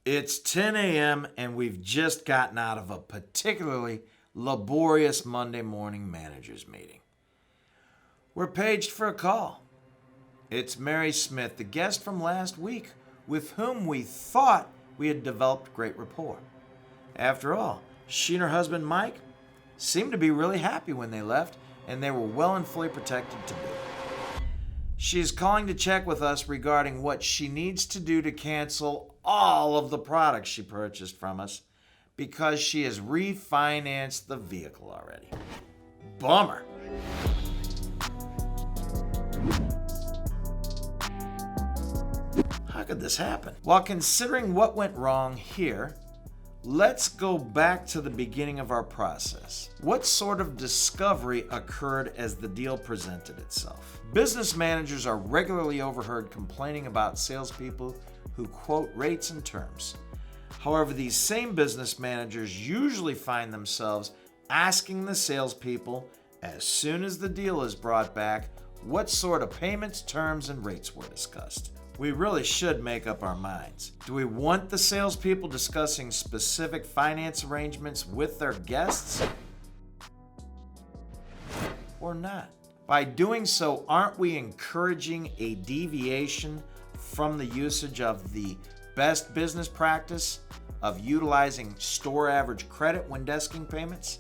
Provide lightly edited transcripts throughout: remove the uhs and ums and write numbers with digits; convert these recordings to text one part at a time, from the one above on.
It's 10 a.m. and we've just gotten out of a particularly laborious Monday morning managers meeting. We're paged for a call. It's Mary Smith, the guest from last week, with whom we thought we had developed great rapport. After all, she and her husband Mike seemed to be really happy when they left, and they were well and fully protected to boot. She is calling to check with us regarding what she needs to do to cancel all of the products she purchased from us because she has refinanced the vehicle already. Bummer. How could this happen? While considering what went wrong here, let's go back to the beginning of our process. What sort of discovery occurred as the deal presented itself? Business managers are regularly overheard complaining about salespeople who quote rates and terms. However, these same business managers usually find themselves asking the salespeople, as soon as the deal is brought back, what sort of payments, terms, and rates were discussed. We really should make up our minds. Do we want the salespeople discussing specific finance arrangements with their guests? Or not? By doing so, aren't we encouraging a deviation from the usage of the best business practice of utilizing store average credit when desking payments?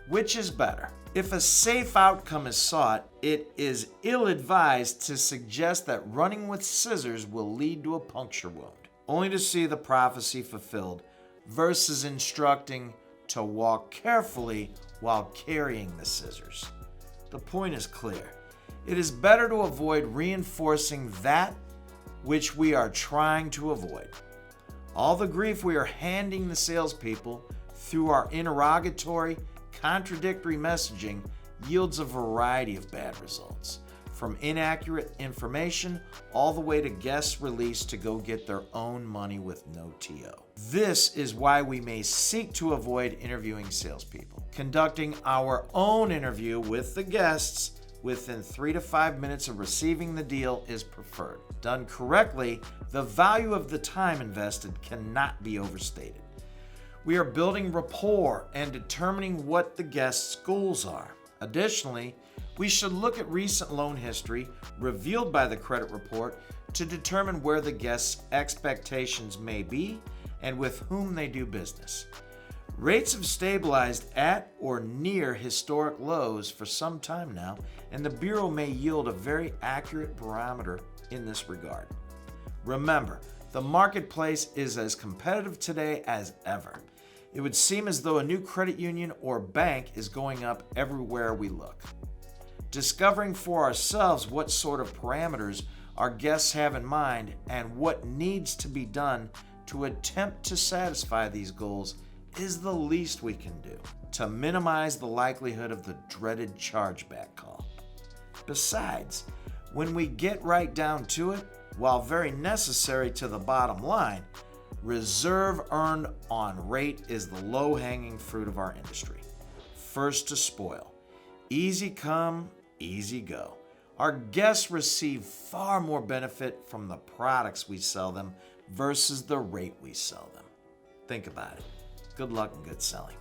Which is better? If a safe outcome is sought, it is ill-advised to suggest that running with scissors will lead to a puncture wound, only to see the prophecy fulfilled, versus instructing to walk carefully while carrying the scissors. The point is clear. It is better to avoid reinforcing that which we are trying to avoid. All the grief we are handing the salespeople through our interrogatory, contradictory messaging yields a variety of bad results, from inaccurate information all the way to guests released to go get their own money with no TO. This is why we may seek to avoid interviewing salespeople. Conducting our own interview with the guests within 3 to 5 minutes of receiving the deal is preferred. Done correctly, the value of the time invested cannot be overstated. We are building rapport and determining what the guest's goals are. Additionally, we should look at recent loan history revealed by the credit report to determine where the guest's expectations may be and with whom they do business. Rates have stabilized at or near historic lows for some time now, and the Bureau may yield a very accurate barometer in this regard. Remember, the marketplace is as competitive today as ever. It would seem as though a new credit union or bank is going up everywhere we look. Discovering for ourselves what sort of parameters our guests have in mind and what needs to be done to attempt to satisfy these goals is the least we can do to minimize the likelihood of the dreaded chargeback call. Besides, when we get right down to it, while very necessary to the bottom line, reserve earned on rate is the low-hanging fruit of our industry. First to spoil. Easy come, easy go. Our guests receive far more benefit from the products we sell them versus the rate we sell them. Think about it. Good luck and good selling.